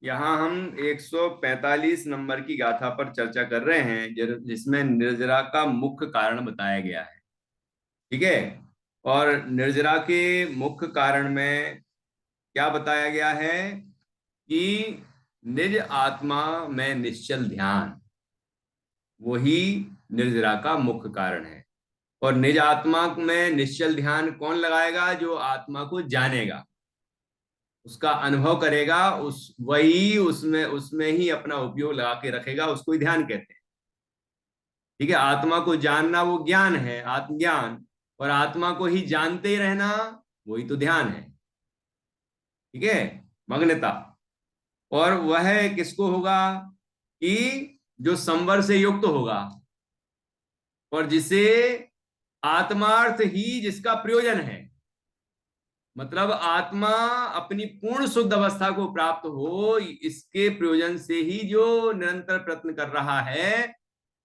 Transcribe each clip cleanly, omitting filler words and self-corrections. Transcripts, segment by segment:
यहाँ हम 145 नंबर की गाथा पर चर्चा कर रहे हैं, जिसमें निर्जरा का मुख्य कारण बताया गया है। ठीक है। और निर्जरा के मुख्य कारण में क्या बताया गया है कि निज आत्मा में निश्चल ध्यान, वही निर्जरा का मुख्य कारण है। और निज आत्मा में निश्चल ध्यान कौन लगाएगा? जो आत्मा को जानेगा, उसका अनुभव करेगा, उस वही उसमें उसमें ही अपना उपयोग लगा के रखेगा, उसको ही ध्यान कहते हैं। ठीक है। आत्मा को जानना वो ज्ञान है, आत्मज्ञान। और आत्मा को ही जानते ही रहना, वही तो ध्यान है। ठीक है। मग्नता। और वह किसको होगा? कि जो संवर से युक्त होगा, और जिसे आत्मार्थ ही जिसका प्रयोजन है। मतलब आत्मा अपनी पूर्ण शुद्ध अवस्था को प्राप्त हो, इसके प्रयोजन से ही जो निरंतर प्रयत्न कर रहा है,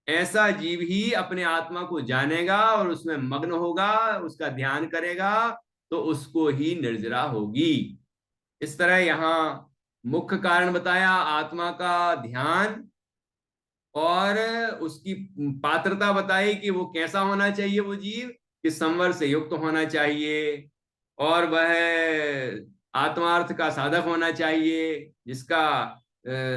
ऐसा जीव ही अपने आत्मा को जानेगा और उसमें मग्न होगा, उसका ध्यान करेगा, तो उसको ही निर्जरा होगी। इस तरह यहां मुख्य कारण बताया आत्मा का ध्यान, और उसकी पात्रता बताई कि वो कैसा होना चाहिए, वो जीव कि संवर से युक्त होना चाहिए, और वह आत्मार्थ का साधक होना चाहिए, जिसका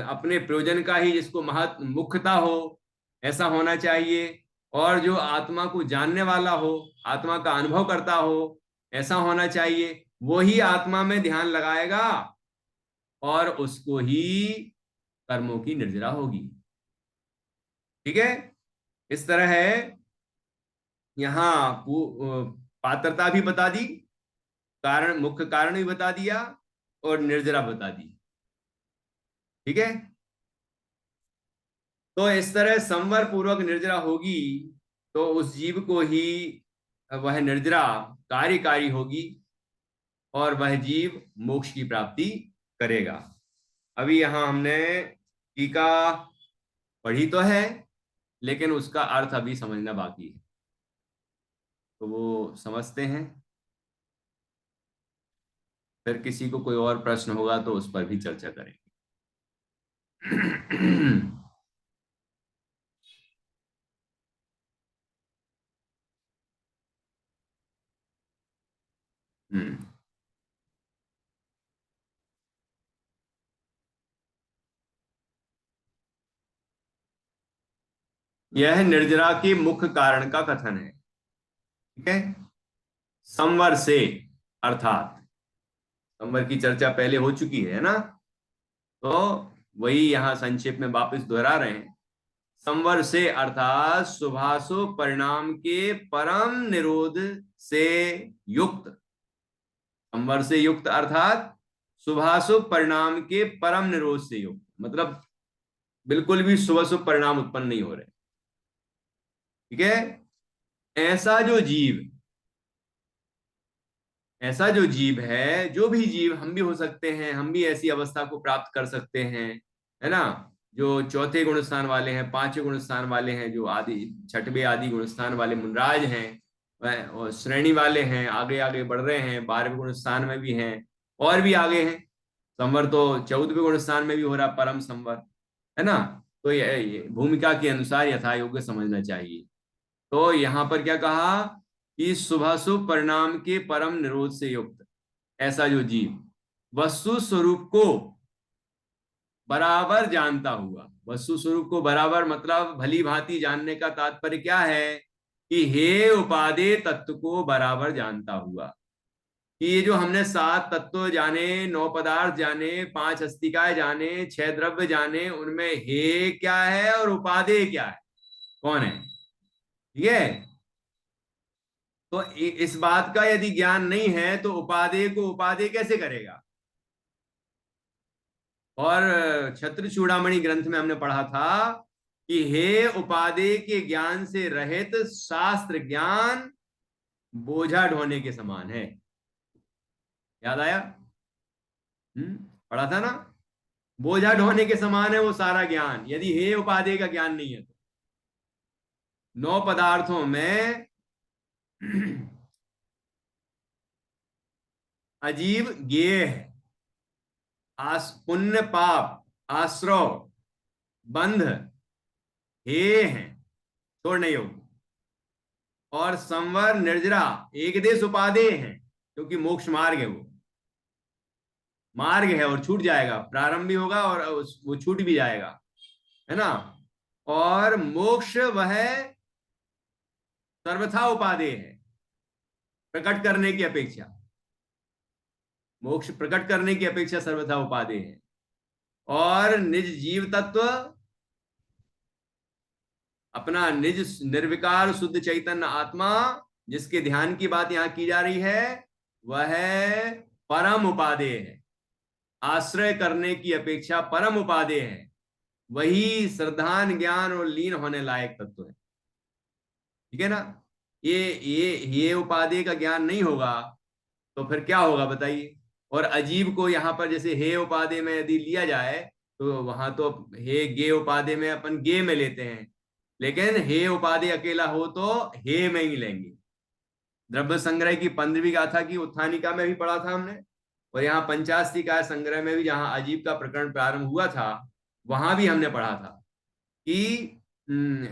अपने प्रयोजन का ही जिसको महत्व मुख्यता हो, ऐसा होना चाहिए। और जो आत्मा को जानने वाला हो, आत्मा का अनुभव करता हो, ऐसा होना चाहिए। वो ही आत्मा में ध्यान लगाएगा, और उसको ही कर्मों की निर्जरा होगी। ठीक है। इस तरह है। यहाँ पात्रता भी बता दी, कारण मुख्य कारण भी बता दिया, और निर्जरा बता दी। ठीक है। तो इस तरह संवर पूर्वक निर्जरा होगी, तो उस जीव को ही वह निर्जरा कार्यकारी होगी, और वह जीव मोक्ष की प्राप्ति करेगा। अभी यहां हमने टीका पढ़ी तो है, लेकिन उसका अर्थ अभी समझना बाकी है, तो वो समझते हैं। फिर किसी को कोई और प्रश्न होगा तो उस पर भी चर्चा करेंगे। हम्म। यह निर्जरा के मुख्य कारण का कथन है। ठीक है। संवर से अर्थात, संवर की चर्चा पहले हो चुकी है ना, तो वही यहां संक्षेप में वापस दोहरा रहे हैं। संवर से अर्थात शुभाशुभ परिणाम के परम निरोध से युक्त। संवर से युक्त अर्थात शुभाशुभ परिणाम के परम निरोध से युक्त, मतलब बिल्कुल भी शुभ शुभ परिणाम उत्पन्न नहीं हो रहे। ठीक है। ऐसा जो जीव, ऐसा जो जीव है, जो भी जीव, हम भी हो सकते हैं, हम भी ऐसी अवस्था को प्राप्त कर सकते हैं, है ना। जो चौथे गुण स्थान वाले हैं, पांचवें गुण स्थान वाले हैं, जो आदि छठवें आदि गुण स्थान वाले मुनराज हैं, और श्रेणी वाले हैं, आगे आगे बढ़ रहे हैं, 12वें गुण स्थान में भी हैं, और भी आगे हैं। संवर तो 14वें गुण स्थान में भी हो रहा, परम संवर, है ना। तो ये भूमिका के अनुसार यथा योग्य समझना चाहिए। तो यहां पर क्या कहा कि शुभाशुभ परिणाम के परम निरोध से युक्त ऐसा जो जीव वस्तु स्वरूप को बराबर जानता हुआ, वस्तु स्वरूप को बराबर मतलब भली भांति जानने का तात्पर्य क्या है कि हे उपादेय तत्व को बराबर जानता हुआ। कि ये जो हमने 7 तत्व जाने, 9 पदार्थ जाने, 5 अस्तिकाएं जाने, 6 द्रव्य जाने, उनमें हे क्या है और उपादेय क्या है, कौन है। ठीक है। तो इस बात का यदि ज्ञान नहीं है तो उपादेय को उपादेय कैसे करेगा। और छत्र चूड़ामणि ग्रंथ में हमने पढ़ा था कि हे उपादेय के ज्ञान से रहित शास्त्र ज्ञान बोझा ढोने के समान है। याद आया? पढ़ा था ना। बोझा ढोने के समान है वो सारा ज्ञान, यदि हे उपादेय का ज्ञान नहीं है तो। 9 पदार्थों में अजीब गेय है, पुण्य पाप आश्रव बंध हे हैं, छोड़ने योग्य, और संवर निर्जरा एक देश उपादेय हैं, क्योंकि मोक्ष मार्ग है, वो मार्ग है और छूट जाएगा, प्रारंभ भी होगा और वो छूट भी जाएगा, है ना। और मोक्ष वह सर्वथा उपादेय है, प्रकट करने की अपेक्षा, मोक्ष प्रकट करने की अपेक्षा सर्वथा उपादेय है। और निज जीव तत्व, अपना निज निर्विकार शुद्ध चैतन्य आत्मा, जिसके ध्यान की बात यहां की जा रही है, वह परम उपादेय है, आश्रय करने की अपेक्षा परम उपादेय है, वही श्रद्धान ज्ञान और लीन होने लायक तत्व है। ठीक है ना। ये उपादेय का ज्ञान नहीं होगा तो फिर क्या होगा बताइए। और अजीब को यहाँ पर जैसे हे उपादेय में यदि लिया जाए तो वहां तो हे गे उपादेय में अपन गे में लेते हैं, लेकिन हे उपादेय अकेला हो तो हे में ही लेंगे। द्रव्य संग्रह की 15वीं गाथा की उत्थानिका में भी पढ़ा था हमने, और यहाँ पंचास्तिकाय संग्रह में भी जहां अजीब का प्रकरण प्रारंभ हुआ था वहां भी हमने पढ़ा था कि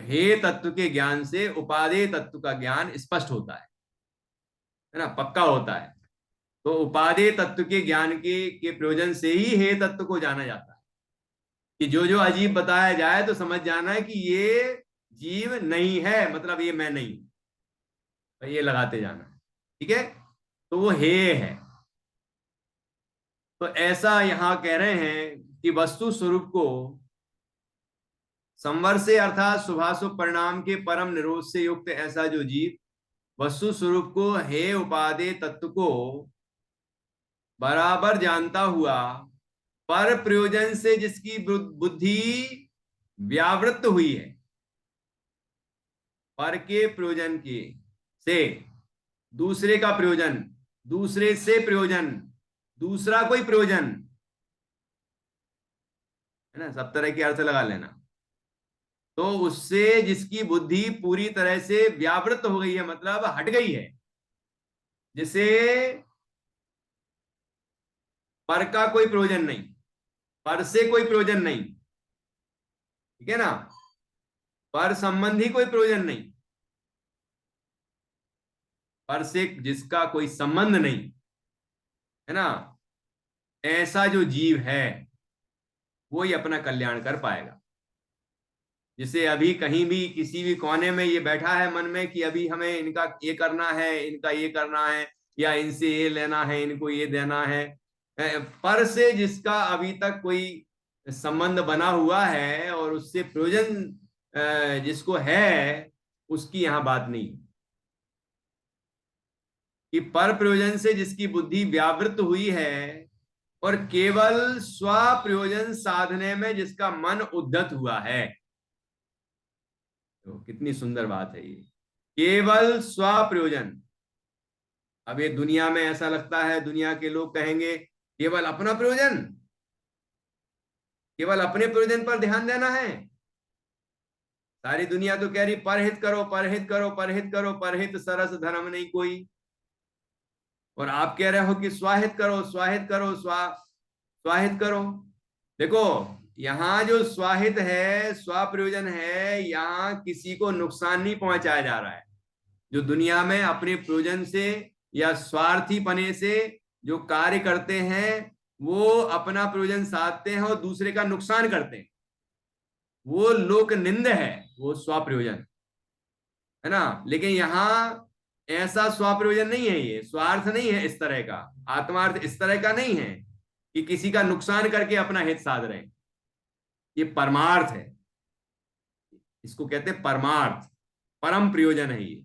हे तत्व के ज्ञान से उपादेय तत्व का ज्ञान स्पष्ट होता है ना, पक्का होता है। तो उपादेय तत्व के ज्ञान के प्रयोजन से ही हे तत्व को जाना जाता है, कि जो जो अजीब बताया जाए तो समझ जाना है कि ये जीव नहीं है, मतलब ये मैं नहीं, तो ये लगाते जाना। ठीक है, तो वो हे है। तो ऐसा यहां कह रहे हैं कि वस्तु स्वरूप को संवर से अर्थात शुभाशुभ परिणाम के परम निरोध से युक्त ऐसा जो जीव वस्तु स्वरूप को हे उपादेय तत्व को बराबर जानता हुआ पर प्रयोजन से जिसकी बुद्धि व्यावृत्त हुई है, पर के प्रयोजन के से दूसरे का प्रयोजन, दूसरे से प्रयोजन, दूसरा कोई प्रयोजन, है ना, सब तरह के अर्थ लगा लेना। तो उससे जिसकी बुद्धि पूरी तरह से व्यावृत्त हो गई है, मतलब हट गई है, जिसे पर का कोई प्रयोजन नहीं, पर से कोई प्रयोजन नहीं, ठीक है ना, पर संबंधी कोई प्रयोजन नहीं, पर से जिसका कोई संबंध नहीं, है ना, ऐसा जो जीव है वो ही अपना कल्याण कर पाएगा। जिसे अभी कहीं भी किसी भी कोने में ये बैठा है मन में कि अभी हमें इनका ये करना है, इनका ये करना है, या इनसे ये लेना है, इनको ये देना है, पर से जिसका अभी तक कोई संबंध बना हुआ है और उससे प्रयोजन जिसको है, उसकी यहां बात नहीं। कि पर प्रयोजन से जिसकी बुद्धि व्यावृत्त हुई है और केवल स्व प्रयोजन साधने में जिसका मन उद्धत हुआ है, तो कितनी सुंदर बात है ये, केवल स्व प्रयोजन। अब ये दुनिया में ऐसा लगता है, दुनिया के लोग कहेंगे केवल अपना प्रयोजन, केवल अपने प्रयोजन पर ध्यान देना है। सारी दुनिया तो कह रही परहित करो, परहित करो, परहित करो, परहित सरस धर्म नहीं कोई, और आप कह रहे हो कि स्वाहित करो, स्वाहित करो, स्वाहित करो। देखो यहां जो स्वाहित है, स्वप्रयोजन है, यहां किसी को नुकसान नहीं पहुंचाया जा रहा है। जो दुनिया में अपने प्रयोजन से या स्वार्थी पने से जो कार्य करते हैं वो अपना प्रयोजन साधते हैं और दूसरे का नुकसान करते हैं, वो लोक निंद है, वो स्वप्रयोजन, है ना। लेकिन यहां ऐसा स्वप्रयोजन नहीं है, ये स्वार्थ नहीं है इस तरह का, आत्मार्थ इस तरह का नहीं है कि किसी का नुकसान करके अपना हित साध रहे हैं। ये परमार्थ है, इसको कहते हैं परमार्थ, परम प्रयोजन है ये,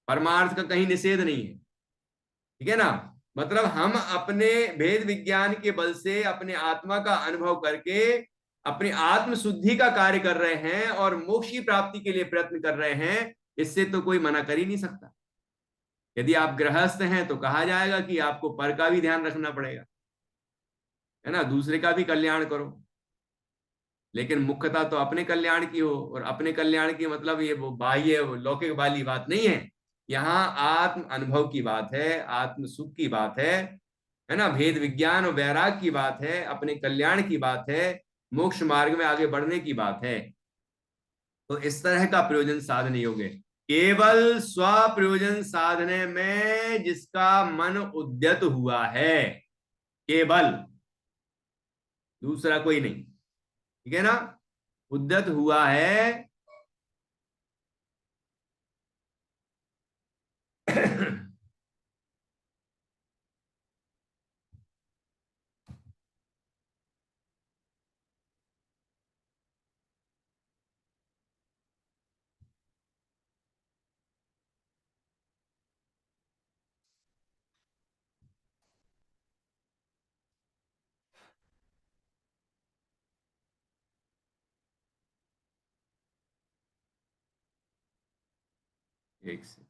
परमार्थ का कहीं निषेध नहीं है। ठीक है ना, मतलब हम अपने भेद विज्ञान के बल से अपने आत्मा का अनुभव करके अपनी आत्म शुद्धि का कार्य कर रहे हैं और मोक्ष की प्राप्ति के लिए प्रयत्न कर रहे हैं, इससे तो कोई मना कर ही नहीं सकता। यदि आप गृहस्थ हैं तो कहा जाएगा कि आपको पर का भी ध्यान रखना पड़ेगा, है ना, दूसरे का भी कल्याण करो, लेकिन मुख्यता तो अपने कल्याण की हो। और अपने कल्याण की मतलब ये वो बाह्य लौकिक वाली बात नहीं है यहाँ आत्म अनुभव की बात है, आत्म सुख की बात है ना, भेद विज्ञान और वैराग की बात है, अपने कल्याण की बात है, मोक्ष मार्ग में आगे बढ़ने की बात है। तो इस तरह का प्रयोजन साधन योग है। केवल स्व प्रयोजन साधने में जिसका मन उद्यत हुआ है, केवल, दूसरा कोई नहीं, ठीक है ना, उद्यत हुआ है। एक से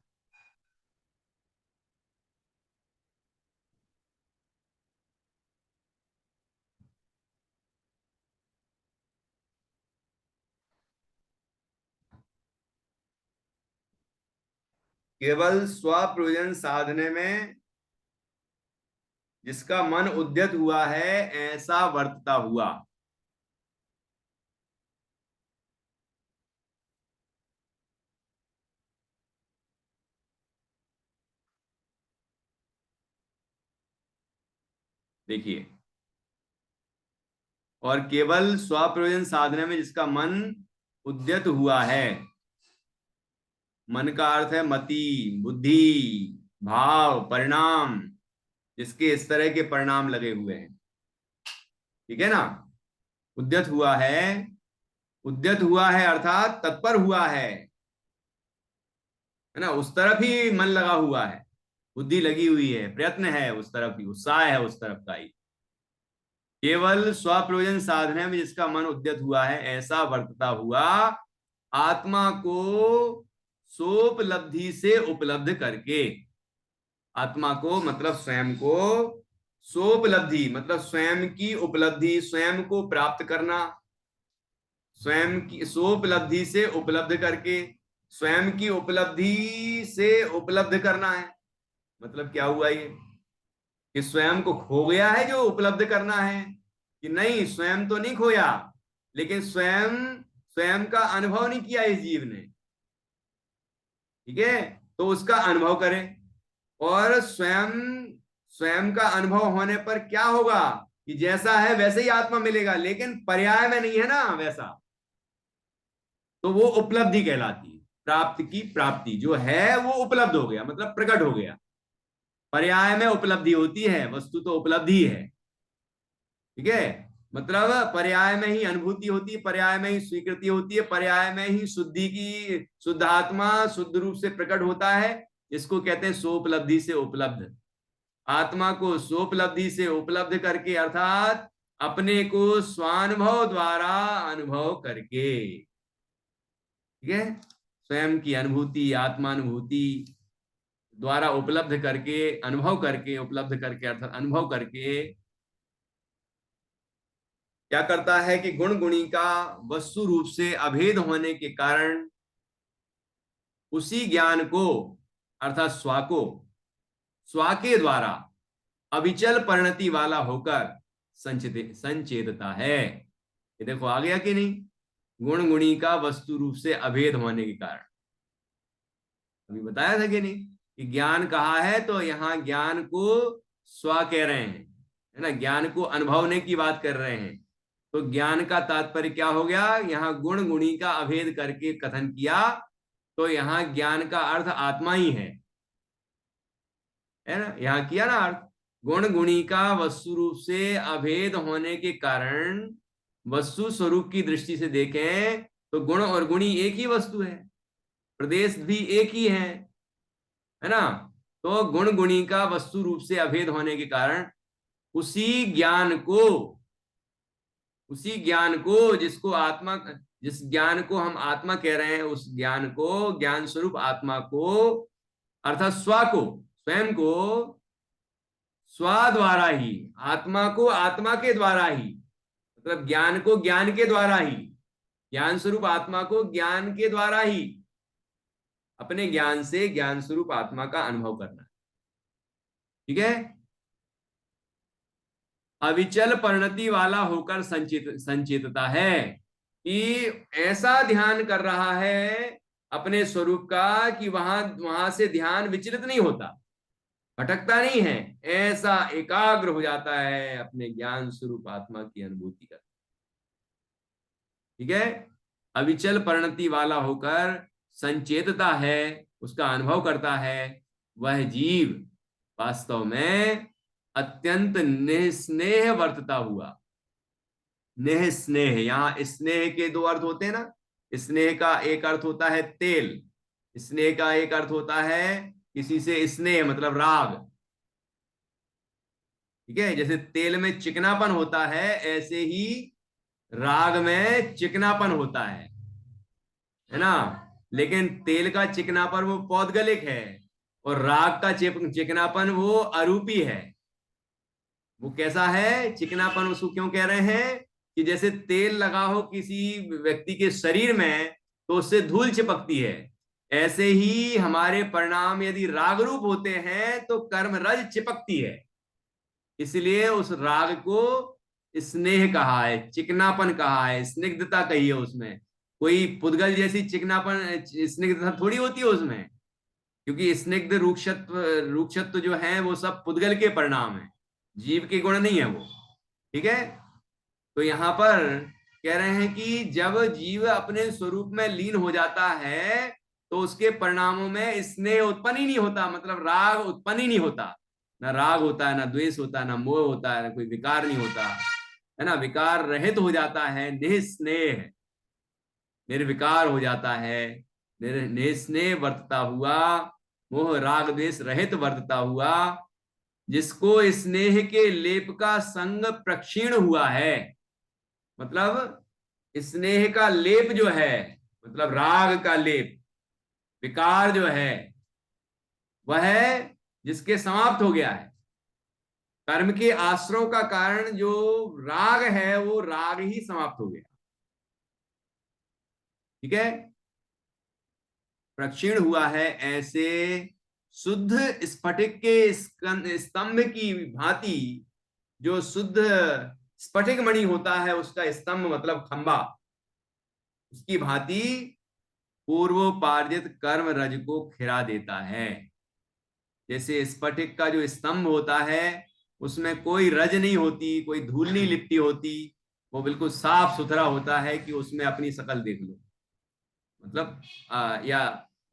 केवल स्व प्रयोजन साधने में जिसका मन उद्यत हुआ है, ऐसा वर्तता हुआ। देखिए, और केवल स्व प्रयोजन साधने में जिसका मन उद्यत हुआ है, मन का अर्थ है मति, बुद्धि, भाव, परिणाम, जिसके इस तरह के परिणाम लगे हुए हैं, ठीक है ना। उद्यत हुआ है, उद्यत हुआ है अर्थात तत्पर हुआ है ना, उस तरफ ही मन लगा हुआ है, बुद्धि लगी हुई है, प्रयत्न है उस तरफ ही, उत्साह है उस तरफ का ही। केवल स्वप्रयोजन साधने में जिसका मन उद्यत हुआ है, ऐसा वर्तता हुआ, आत्मा को सोपलब्धि से उपलब्ध करके, आत्मा को मतलब स्वयं को, सोपलब्धि मतलब स्वयं की उपलब्धि, स्वयं को प्राप्त करना, स्वयं की सोपलब्धि से उपलब्ध करके, स्वयं की उपलब्धि से उपलब्ध करना है। मतलब क्या हुआ ये, कि स्वयं को खो गया है जो उपलब्ध करना है, कि नहीं स्वयं तो नहीं खोया, लेकिन स्वयं, स्वयं का अनुभव नहीं किया इस जीव ने, ठीक है, तो उसका अनुभव करें। और स्वयं, स्वयं का अनुभव होने पर क्या होगा, कि जैसा है वैसे ही आत्मा मिलेगा, लेकिन पर्याय में नहीं है ना वैसा, तो वो उपलब्धि कहलाती है। प्राप्त की प्राप्ति जो है वो उपलब्ध हो गया, मतलब प्रकट हो गया। पर्याय में उपलब्धि होती है, वस्तु तो उपलब्धि है, ठीक है, मतलब पर्याय में ही अनुभूति होती है, पर्याय में ही स्वीकृति होती है, पर्याय में ही शुद्धि की, शुद्ध आत्मा शुद्ध रूप से प्रकट होता है। इसको कहते हैं सोपलब्धि से उपलब्ध। आत्मा को सोपलब्धि से उपलब्ध करके अर्थात अपने को स्वानुभव द्वारा अनुभव करके, ठीक है, स्वयं की अनुभूति, आत्मानुभूति द्वारा उपलब्ध करके, अनुभव करके, उपलब्ध करके अर्थात अनुभव करके, क्या करता है कि गुण गुणी का वस्तु रूप से अभेद होने के कारण उसी ज्ञान को अर्थात स्वा को, स्वा के द्वारा अविचल परिणति वाला होकर संचेतता है। ये देखो आ गया कि नहीं, गुण गुणी का वस्तु रूप से अभेद होने के कारण, अभी बताया था कि नहीं, कि ज्ञान कहा है तो यहां ज्ञान को स्वा कह रहे हैं, है ना, ज्ञान को अनुभवने की बात कर रहे हैं। तो ज्ञान का तात्पर्य क्या हो गया, यहाँ गुण गुणी का अभेद करके कथन किया, तो यहाँ ज्ञान का अर्थ आत्मा ही है ना, यहाँ किया ना अर्थ। गुण गुणी का वस्तु रूप से अभेद होने के कारण वस्तु स्वरूप की दृष्टि से देखें तो गुण और गुणी एक ही वस्तु है, प्रदेश भी एक ही है ना। तो गुण गुणी का वस्तु रूप से अभेद होने के कारण उसी ज्ञान को, उसी ज्ञान को जिसको आत्मा, जिस ज्ञान को हम आत्मा कह रहे हैं, उस ज्ञान को, ज्ञान स्वरूप आत्मा को अर्थात स्व को, स्वयं को स्व द्वारा ही, आत्मा को आत्मा के द्वारा ही, मतलब ज्ञान को ज्ञान के द्वारा ही, ज्ञान स्वरूप आत्मा को ज्ञान के द्वारा ही अपने ज्ञान से ज्ञान स्वरूप आत्मा का अनुभव करना। ठीक है। अविचल परिणति वाला होकर संचेतता है कि ऐसा ध्यान कर रहा है अपने स्वरूप का कि वहां वहां से ध्यान विचलित नहीं होता, भटकता नहीं है, ऐसा एकाग्र हो जाता है अपने ज्ञान स्वरूप आत्मा की अनुभूति का। ठीक है। अविचल परिणति वाला होकर संचेतता है, उसका अनुभव करता है, वह जीव वास्तव में अत्यंत निस्नेह वर्तता हुआ। नेह स्नेह, यहां स्नेह के दो अर्थ होते हैं ना। स्नेह का एक अर्थ होता है तेल, स्नेह का एक अर्थ होता है किसी से स्नेह मतलब राग। ठीक है, जैसे तेल में चिकनापन होता है, ऐसे ही राग में चिकनापन होता है ना। लेकिन तेल का चिकनापन वो पौद्गलिक है, और राग का चिकनापन वो अरूपी है। वो कैसा है चिकनापन, उसको क्यों कह रहे हैं कि जैसे तेल लगा हो किसी व्यक्ति के शरीर में तो उससे धूल चिपकती है, ऐसे ही हमारे परिणाम यदि राग रूप होते हैं तो कर्म रज चिपकती है। इसलिए उस राग को स्नेह कहा है, चिकनापन कहा है, स्निग्धता कही है उसमें। कोई पुद्गल जैसी चिकनापन स्निग्धता थोड़ी होती है उसमें, क्योंकि स्निग्ध रूक्षत्व रूक्षत्व जो है वो सब पुद्गल के परिणाम है, जीव के गुण नहीं है वो। ठीक है। तो यहां पर कह रहे हैं कि जब जीव अपने स्वरूप में लीन हो जाता है तो उसके परिणामों में स्नेह उत्पन्न ही नहीं होता, मतलब राग उत्पन्न ही नहीं होता। ना राग होता है, ना द्वेष होता है, ना मोह होता है, ना कोई विकार नहीं होता है ना। विकार रहित हो जाता है, निस्नेह निर्विकार हो जाता है, निस्नेह वर्तता हुआ, मोह राग द्वेष रहित वर्तता हुआ, जिसको स्नेह के लेप का संग प्रक्षीण हुआ है। मतलब स्नेह का लेप जो है, मतलब राग का लेप, विकार जो है वह जिसके समाप्त हो गया है। कर्म के आश्रव का कारण जो राग है वो राग ही समाप्त हो गया। ठीक है। प्रक्षीण हुआ है, ऐसे शुद्ध स्फटिक के स्तंभ की भांति, जो शुद्ध स्फटिक मणि होता है उसका स्तंभ मतलब खंबा, उसकी भांति पूर्वोपार्जित कर्म रज को खिरा देता है। जैसे स्फटिक का जो स्तंभ होता है उसमें कोई रज नहीं होती, कोई धूल नहीं लिपटी होती, वो बिल्कुल साफ सुथरा होता है कि उसमें अपनी शकल देख लो, मतलब या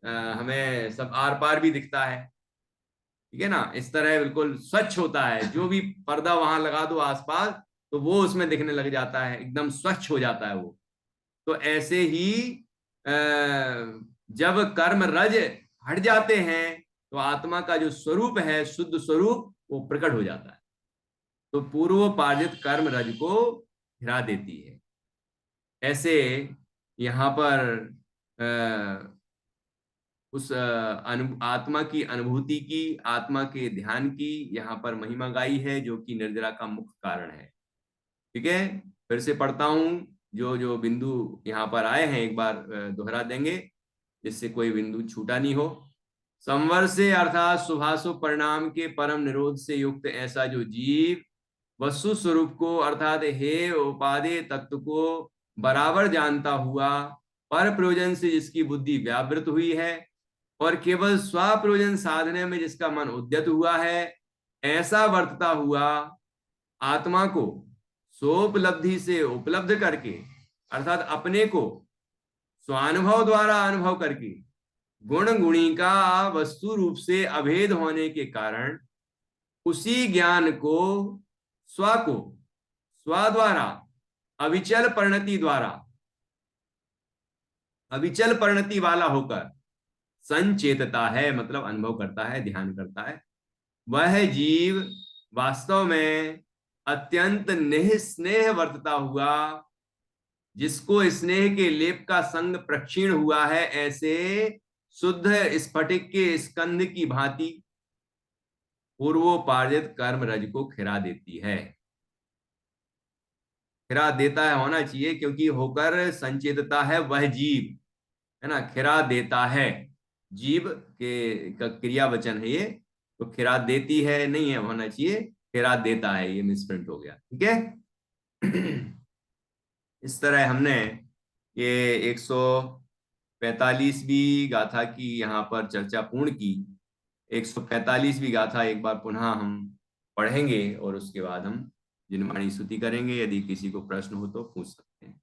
हमें सब आर पार भी दिखता है। ठीक है ना, इस तरह बिल्कुल स्वच्छ होता है, जो भी पर्दा वहां लगा दो आसपास तो वो उसमें दिखने लग जाता है, एकदम स्वच्छ हो जाता है वो। तो ऐसे ही जब कर्म रज हट जाते हैं तो आत्मा का जो स्वरूप है शुद्ध स्वरूप वो प्रकट हो जाता है, तो पूर्वोपार्जित कर्म रज को हिरा देती है। ऐसे यहाँ पर उस आत्मा की अनुभूति की, आत्मा के ध्यान की यहाँ पर महिमा गाई है, जो कि निर्जरा का मुख्य कारण है। ठीक है, फिर से पढ़ता हूं, जो जो बिंदु यहाँ पर आए हैं एक बार दोहरा देंगे, जिससे कोई बिंदु छूटा नहीं हो। संवर से अर्थात सुभाषु परिणाम के परम निरोध से युक्त ऐसा जो जीव वस्तु स्वरूप को अर्थात हे उपादेय तत्व को बराबर जानता हुआ, पर प्रयोजन से जिसकी बुद्धि व्यावृत हुई है और केवल स्वप्रयोजन साधने में जिसका मन उद्यत हुआ है, ऐसा वर्तता हुआ आत्मा को सोपलब्धि से उपलब्ध करके, अर्थात अपने को स्वानुभव द्वारा अनुभव करके, गुण गुणी का वस्तु रूप से अभेद होने के कारण उसी ज्ञान को स्व द्वारा अविचल परिणति द्वारा अविचल परिणति वाला होकर संचेतता है, मतलब अनुभव करता है, ध्यान करता है। वह जीव वास्तव में अत्यंत निस्नेह वर्तता हुआ, जिसको स्नेह के लेप का संग प्रक्षीण हुआ है, ऐसे शुद्ध स्फटिक के स्कंध की भांति पूर्वोपार्जित कर्म रज को खिरा देती है। खिरा देता है होना चाहिए, क्योंकि होकर संचेतता है वह जीव, है ना, खिरा देता है। जीव के का क्रियावचन है ये, तो खिरात देती है नहीं है होना चाहिए, खिरात देता है, ये मिसप्रिंट हो गया। ठीक है। इस तरह हमने ये 145वीं गाथा की यहाँ पर चर्चा पूर्ण की। 145वीं गाथा एक बार पुनः हम पढ़ेंगे और उसके बाद हम जिनवाणी स्तुति करेंगे। यदि किसी को प्रश्न हो तो पूछ सकते हैं।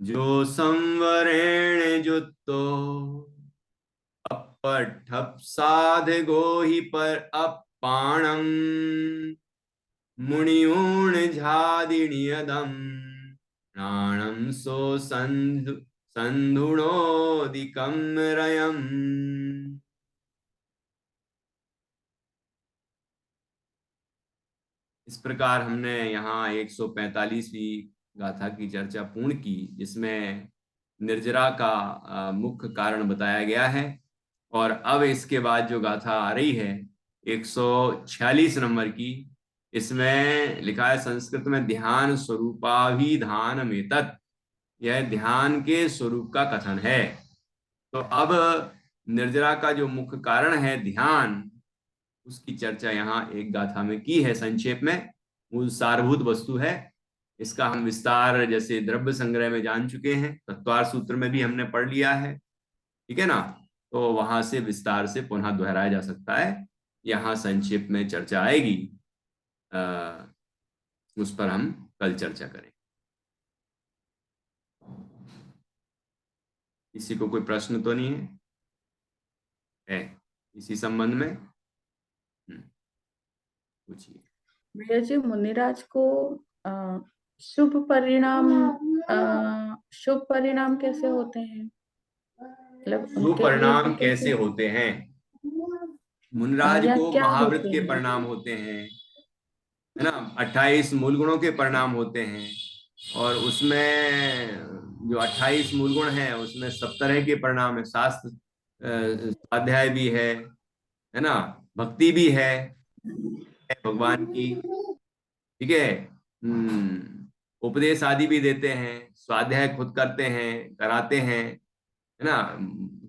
जो संवरेण जुत्तो अपठप साध गोहि पर अपाणम मुनिऊण झादिनियदम प्राणम सो संधुणोदिकम रयम। इस प्रकार हमने यहाँ 145वीं गाथा की चर्चा पूर्ण की, जिसमें निर्जरा का मुख्य कारण बताया गया है। और अब इसके बाद जो गाथा आ रही है 146 नंबर की, इसमें लिखा है संस्कृत में ध्यान स्वरूपाभिधान में तत्, यह ध्यान के स्वरूप का कथन है। तो अब निर्जरा का जो मुख्य कारण है ध्यान, उसकी चर्चा यहाँ एक गाथा में की है संक्षेप में। मूल सारभूत वस्तु है, इसका हम विस्तार जैसे द्रव्य संग्रह में जान चुके हैं, तत्वार सूत्र में भी हमने पढ़ लिया है। ठीक है ना, तो वहां से विस्तार से पुनः दोहराया जा सकता है। यहाँ संक्षेप में चर्चा आएगी, उस पर हम कल चर्चा करें। किसी को कोई प्रश्न तो नहीं है इसी संबंध में? पूछिए। भैया जी, मुनिराज को अ, शुभ परिणाम शुभ परिणाम कैसे होते हैं? मतलब शुभ उनके लिए भी परिणाम कैसे, कैसे होते हैं? मुनराज या को क्या महाव्रत होते के हैं? परिणाम होते हैं, है ना। 28 मूल गुणों के परिणाम होते हैं, और उसमें जो 28 मूल गुण हैं उसमें सब तरह के परिणाम है। शास्त्र स्वाध्याय भी है ना, भक्ति भी है भगवान की। ठीक है। उपदेश आदि भी देते हैं, स्वाध्याय खुद करते हैं, कराते हैं, है ना।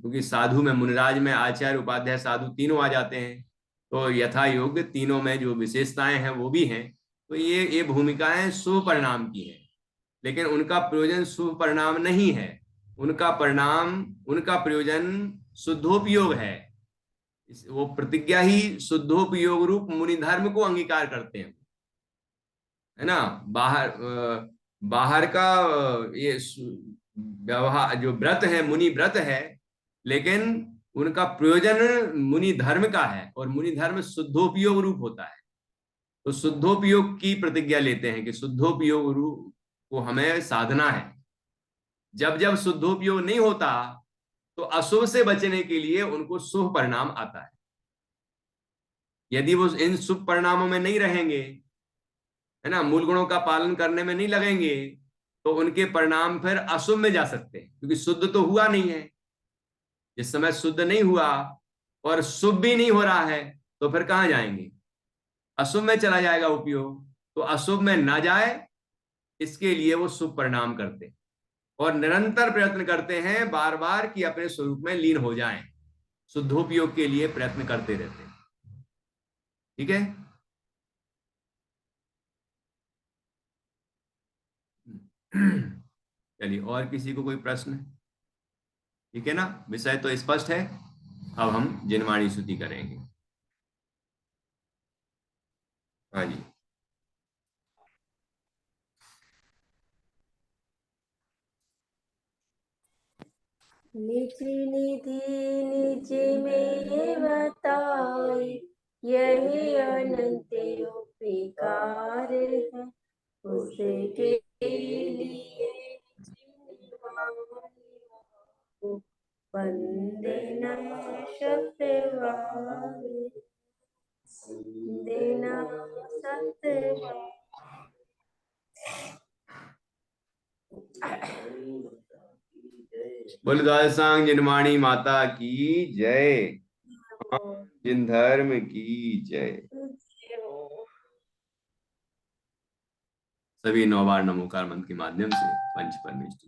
क्योंकि साधु में, मुनिराज में आचार्य उपाध्याय साधु तीनों आ जाते हैं, तो यथा योग्य तीनों में जो विशेषताएं हैं वो भी हैं। तो ये भूमिकाएं शुभ परिणाम की हैं, लेकिन उनका प्रयोजन शुभ परिणाम नहीं है। उनका प्रयोजन शुद्धोपयोग है। वो प्रतिज्ञा ही शुद्धोपयोग रूप मुनि धर्म को अंगीकार करते हैं, है ना। बाहर का ये व्यवहार जो व्रत है मुनि व्रत है, लेकिन उनका प्रयोजन मुनि धर्म का है, और मुनि धर्म शुद्धोपयोग रूप होता है। तो शुद्धोपयोग की प्रतिज्ञा लेते हैं कि शुद्धोपयोग रूप को हमें साधना है। जब जब शुद्धोपयोग नहीं होता तो अशुभ से बचने के लिए उनको शुभ परिणाम आता है। यदि वो इन शुभ परिणामों में नहीं रहेंगे, है ना, मूल गुणों का पालन करने में नहीं लगेंगे, तो उनके परिणाम फिर अशुभ में जा सकते हैं, क्योंकि शुद्ध तो हुआ नहीं है। जिस समय शुद्ध नहीं हुआ और शुभ भी नहीं हो रहा है, तो फिर कहां जाएंगे? अशुभ में चला जाएगा उपयोग। तो अशुभ में ना जाए, इसके लिए वो शुभ परिणाम करते हैं, और निरंतर प्रयत्न करते हैं बार बार कि अपने स्वरूप में लीन हो जाएं। शुद्धोपयोग के लिए प्रयत्न करते रहते हैं। ठीक है। चलिए, और किसी को कोई प्रश्न? ठीक है ना, विषय तो स्पष्ट है। अब हम जिनवाणी स्तुति करेंगे। हाँ जी। निज निधि निज में बताए, यही अनंत उपकार है। उसके लिए वंदे न सत्यवान, देना सत्यवान। बोल द्वादशांग जिनवाणी माता की जय। जिन धर्म की जय। सभी 9 बार नमोकार मंत्र के माध्यम से पंच परमेष्टि